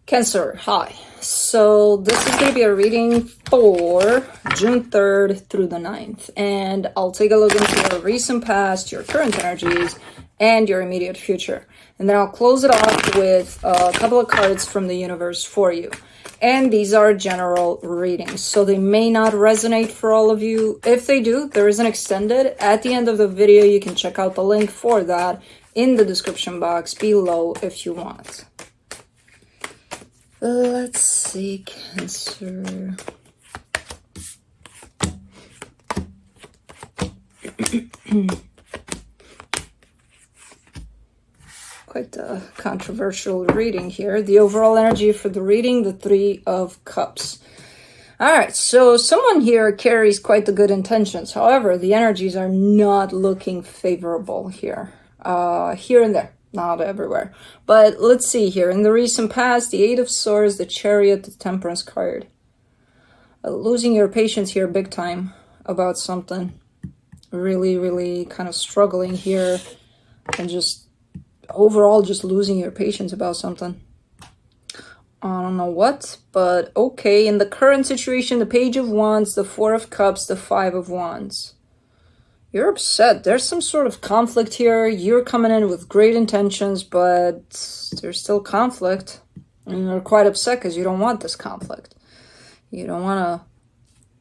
Cancer, hi. So this is going to be a reading for June 3rd through the 9th. And I'll take a look into your recent past, your current energies, and your immediate future. And then I'll close it off with a couple of cards from the universe for you. And these are general readings, so they may not resonate for all of you. If they do, there is an extended. At the end of the video, you can check out the link for that in the description box below if you want. Let's see, Cancer. Quite a controversial reading here. The overall energy for the reading, the Three of Cups. All right, so someone here carries quite the good intentions. However, the energies are not looking favorable here. Here and there. Not everywhere. But let's see here. In the recent past, the Eight of Swords, the Chariot, the Temperance card. Losing your patience here big time about something. Really kind of struggling here. And just overall just losing your patience about something. I don't know what, but okay. In the current situation, the Page of Wands, the Four of Cups, the Five of Wands. You're upset. There's some sort of conflict here. You're coming in with great intentions, but there's still conflict. And you're quite upset because you don't want this conflict. You don't want to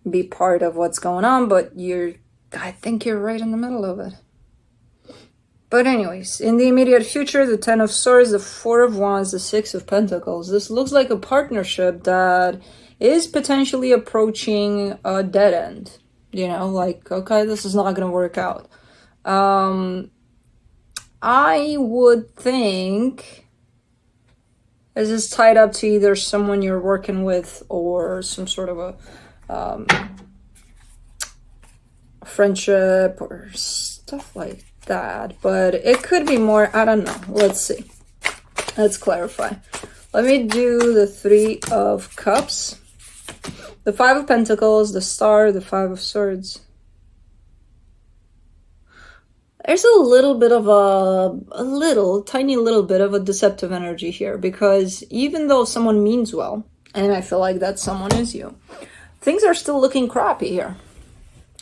be part of what's going on, but I think you're right in the middle of it. But anyways, in the immediate future, the Ten of Swords, the Four of Wands, the Six of Pentacles. This looks like a partnership that is potentially approaching a dead end. You know, like, okay, this is not going to work out. I would think this is tied up to either someone you're working with or some sort of a friendship or stuff like that. But it could be more, I don't know. Let's see. Let's clarify. Let me do the Three of Cups. The Five of Pentacles, the Star, the Five of Swords. There's a little bit of tiny little bit of a deceptive energy here, because even though someone means well, and I feel like that someone is you, things are still looking crappy here.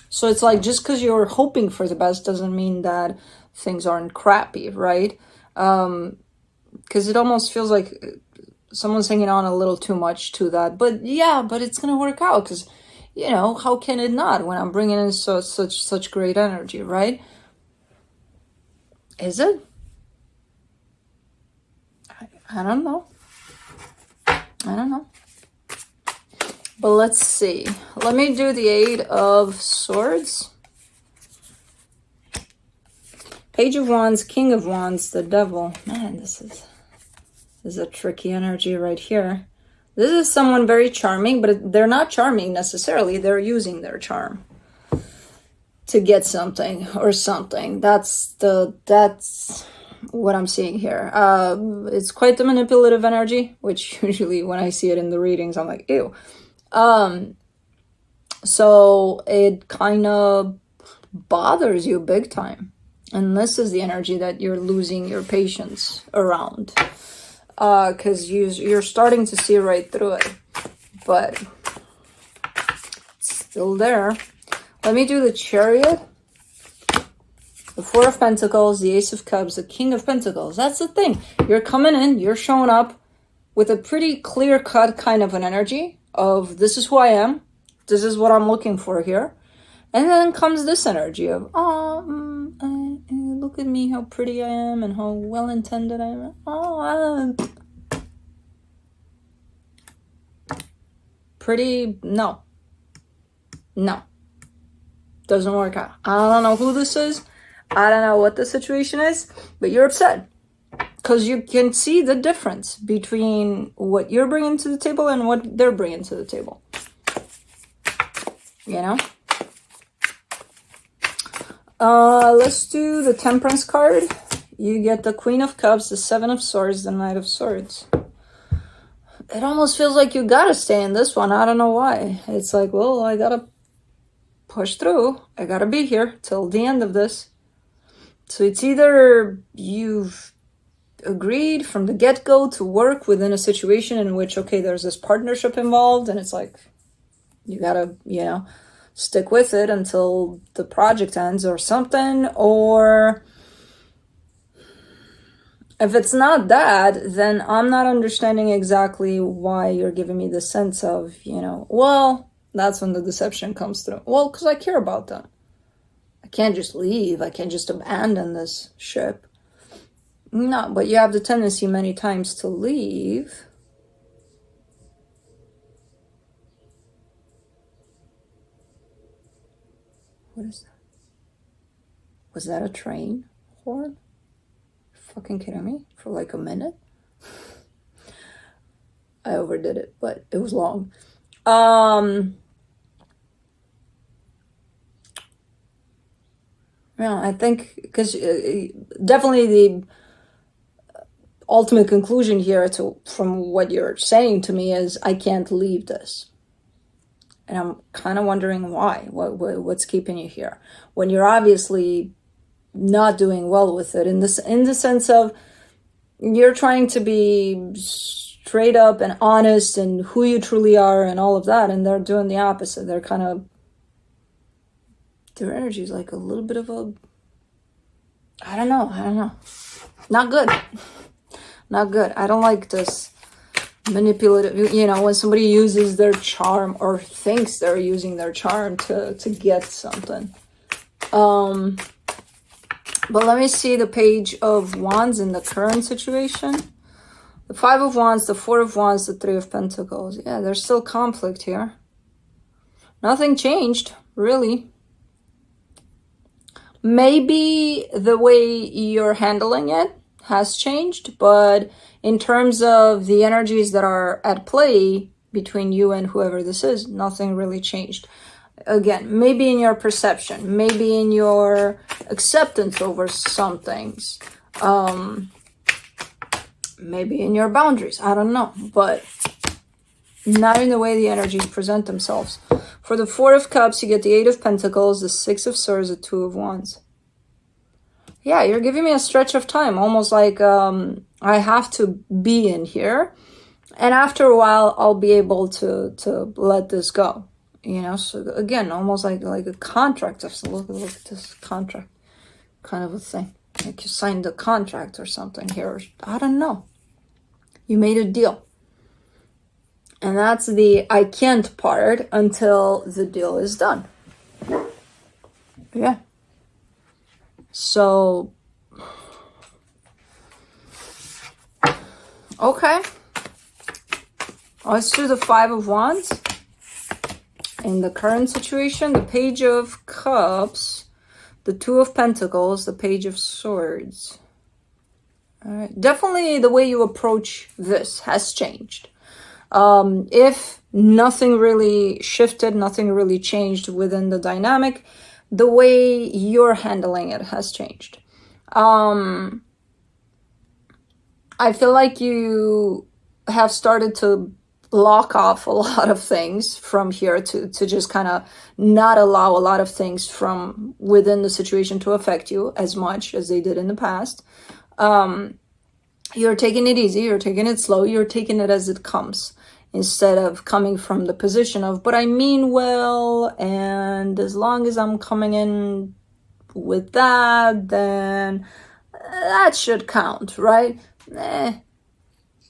So it's like, just because you're hoping for the best doesn't mean that things aren't crappy, right? Because it almost feels like someone's hanging on a little too much to that. But yeah, but it's going to work out because, you know, how can it not when I'm bringing in such great energy, right? Is it? I don't know. I don't know. But let's see. Let me do the Eight of Swords. Page of Wands, King of Wands, the Devil. Man, this is a tricky energy right here. This is someone very charming, but they're not charming necessarily. They're using their charm to get something or something. That's what I'm seeing here. It's quite the manipulative energy, which usually when I see it in the readings, I'm like, ew. So it kind of bothers you big time. And this is the energy that you're losing your patience around. Because you're starting to see right through it, but it's still there. Let me do the Chariot, the Four of Pentacles, the Ace of Cups, the King of Pentacles. That's the thing. You're coming in, you're showing up with a pretty clear-cut kind of an energy of, this is who I am, this is what I'm looking for here. And then comes this energy of, look at me, how pretty I am and how well-intended I am. Pretty, no. Doesn't work out. I don't know who this is. I don't know what the situation is, but you're upset. Because you can see the difference between what you're bringing to the table and what they're bringing to the table. You know? Let's do the Temperance card. You get the Queen of Cups, the Seven of Swords, the Knight of Swords. It almost feels like you gotta stay in this one. I don't know why. It's like, well, I gotta push through. I gotta be here till the end of this. So it's either you've agreed from the get-go to work within a situation in which, okay, there's this partnership involved, and it's like, you gotta, stick with it until the project ends or something. Or if it's not that, then I'm not understanding exactly why you're giving me the sense of, well, that's when the deception comes through. Well, because I care about them. I can't just leave. I can't just abandon this ship. No, but you have the tendency many times to leave. What is that? Was that a train horn? Fucking kidding me? For like a minute? I overdid it, but it was long. I think, because definitely the ultimate conclusion here from what you're saying to me is, I can't leave this. And I'm kind of wondering why. What's keeping you here? When you're obviously not doing well with it, in the sense of you're trying to be straight up and honest and who you truly are and all of that, and they're doing the opposite. They're kind of, their energy is like a little bit of a, I don't know. Not good. Not good. I don't like this manipulative, when somebody uses their charm or thinks they're using their charm to get something. But let me see the Page of Wands in the current situation. The Five of Wands, the Four of Wands, the Three of Pentacles. Yeah, there's still conflict here. Nothing changed, really. Maybe the way you're handling it has changed, but in terms of the energies that are at play between you and whoever this is, nothing really changed. Again, maybe in your perception, maybe in your acceptance over some things, maybe in your boundaries, I don't know, but not in the way the energies present themselves. For the Four of Cups, you get the Eight of Pentacles, the Six of Swords, the Two of Wands. Yeah, you're giving me a stretch of time, almost like I have to be in here, and after a while, I'll be able to let this go. So again, almost like a contract. Look at this contract, kind of a thing. Like you signed a contract or something here. I don't know. You made a deal. And that's the I can't part until the deal is done. Yeah. So, okay. Let's do the Five of Wands. In the current situation, the Page of Cups, the Two of Pentacles, the Page of Swords. All right. Definitely the way you approach this has changed. If nothing really shifted, nothing really changed within the dynamic, the way you're handling it has changed. I feel like you have started to block off a lot of things from here to just kind of not allow a lot of things from within the situation to affect you as much as they did in the past. You're taking it easy, you're taking it slow, you're taking it as it comes, instead of coming from the position of, but I mean well, and as long as I'm coming in with that, then that should count, right?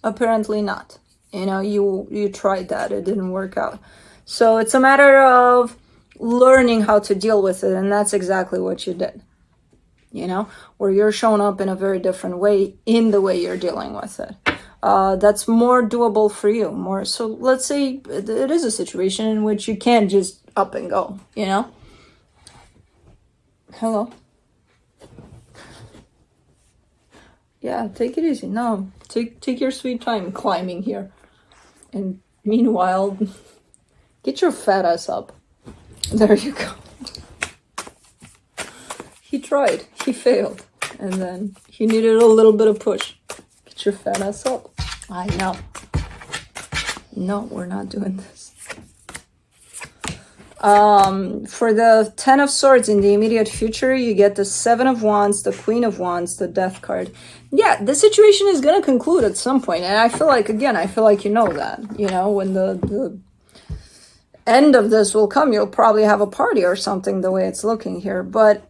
Apparently not. You tried that, it didn't work out. So it's a matter of learning how to deal with it, and that's exactly what you did. Where you're showing up in a very different way in the way you're dealing with it. That's more doable for you. So let's say it is a situation in which you can't just up and go, Hello? Yeah, take it easy. No, take your sweet time climbing here. And meanwhile, get your fat ass up. There you go. He tried. He failed. And then he needed a little bit of push. Get your fat ass up. I know. No, we're not doing this. For the Ten of Swords in the immediate future, you get the Seven of Wands, the Queen of Wands, the Death card. yeah, the situation is going to conclude at some point. And I feel like, again, I feel like you know that, you know, when the end of this will come, you'll probably have a party or something the way it's looking here. But,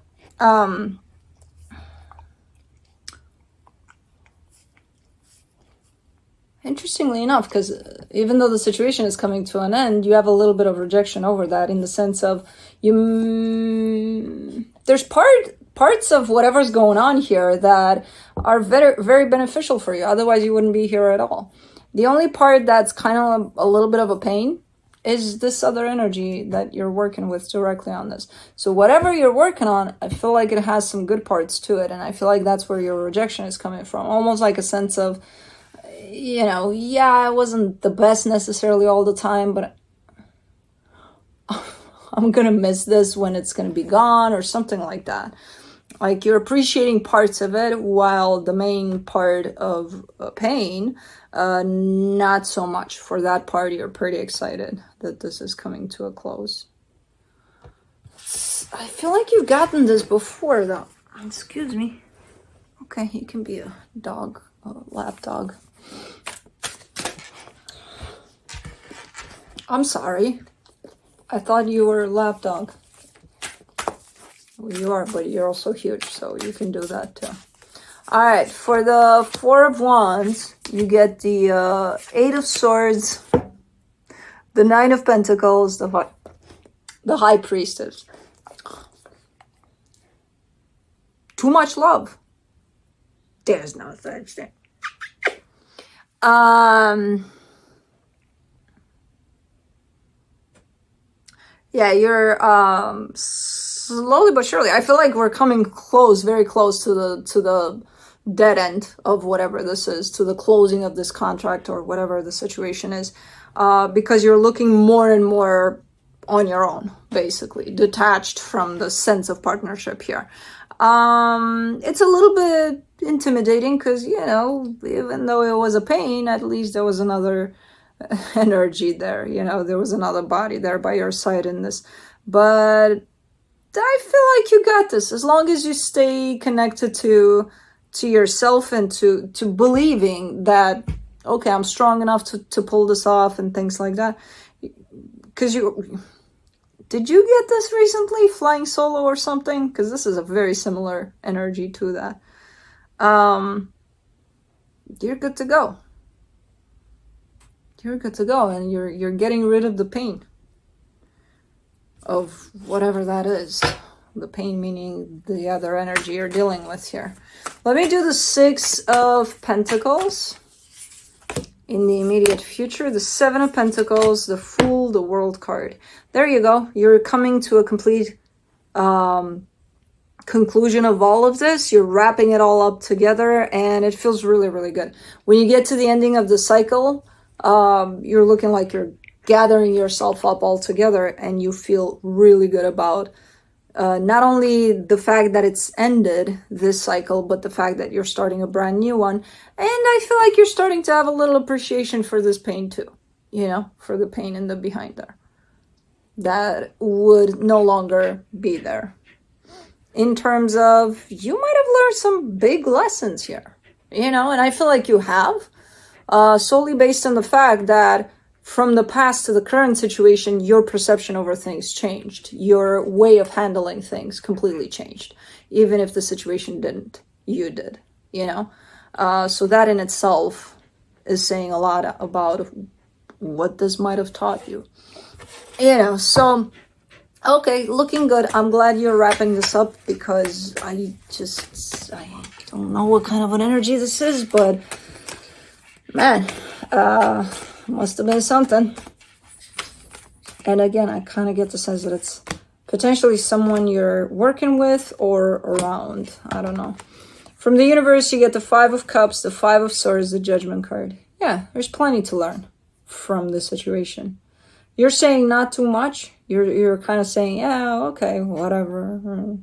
interestingly enough, because even though the situation is coming to an end, you have a little bit of rejection over that, in the sense of there's parts of whatever's going on here that are very, very beneficial for you. Otherwise, you wouldn't be here at all. The only part that's kind of a little bit of a pain is this other energy that you're working with directly on this. So whatever you're working on, I feel like it has some good parts to it. And I feel like that's where your rejection is coming from. Almost like a sense of, you know, yeah, it wasn't the best necessarily all the time, but I'm going to miss this when it's going to be gone, or something like that. Like, you're appreciating parts of it, while the main part of pain, not so much. For that part, you're pretty excited that this is coming to a close. I feel like you've gotten this before, though. Excuse me. Okay, you can be a dog, a lap dog. I'm sorry. I thought you were a lap dog. Well, you are, but you're also huge, so you can do that too. All right, for the Four of Wands, you get the Eight of Swords, the Nine of Pentacles, the High Priestess. Too much love. There's no such thing. Yeah, you're slowly but surely. I feel like we're coming close, very close to the dead end of whatever this is, to the closing of this contract or whatever the situation is, because you're looking more and more on your own, basically detached from the sense of partnership here. It's a little bit intimidating because, you know, even though it was a pain, at least there was another energy there, you know, there was another body there by your side in this. But I feel like you got this, as long as you stay connected to yourself and to believing that, okay, I'm strong enough to pull this off and things like that. Because did you get this recently, flying solo or something? Because this is a very similar energy to that. You're good to go. You're good to go, and you're getting rid of the pain of whatever that is. The pain meaning the other energy you're dealing with here. Let me do the Six of Pentacles in the immediate future. The Seven of Pentacles, the Fool, the World card. There you go. You're coming to a complete conclusion of all of this. You're wrapping it all up together, and it feels really, really good. When you get to the ending of the cycle, you're looking like you're gathering yourself up all together, and you feel really good about not only the fact that it's ended this cycle, but the fact that you're starting a brand new one. And I feel like you're starting to have a little appreciation for this pain too, you know, for the pain in the behind there that would no longer be there. In terms of, you might have learned some big lessons here, you know, and I feel like you have, solely based on the fact that from the past to the current situation, your perception over things changed. Your way of handling things completely changed. Even if the situation didn't, you did, you know? So that in itself is saying a lot about what this might have taught you. You know, so, okay, looking good. I'm glad you're wrapping this up, because I don't know what kind of an energy this is, but man, must have been something. And again, I kind of get the sense that it's potentially someone you're working with or around. I don't know. From the universe, you get the Five of Cups, the Five of Swords, the Judgment card. Yeah, there's plenty to learn from the situation. You're saying not too much. You're kind of saying, yeah, okay, whatever.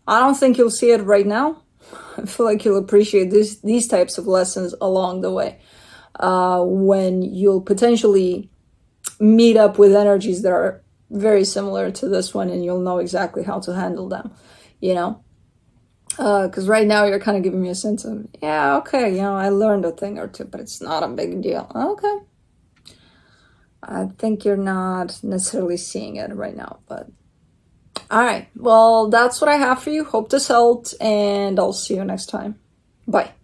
I don't think you'll see it right now. I feel like you'll appreciate these types of lessons along the way. When you'll potentially meet up with energies that are very similar to this one, and you'll know exactly how to handle them, you know? Because right now you're kind of giving me a sense of, yeah, okay, you know, I learned a thing or two, but it's not a big deal. Okay. I think you're not necessarily seeing it right now, but all right. Well, that's what I have for you. Hope this helped, and I'll see you next time. Bye.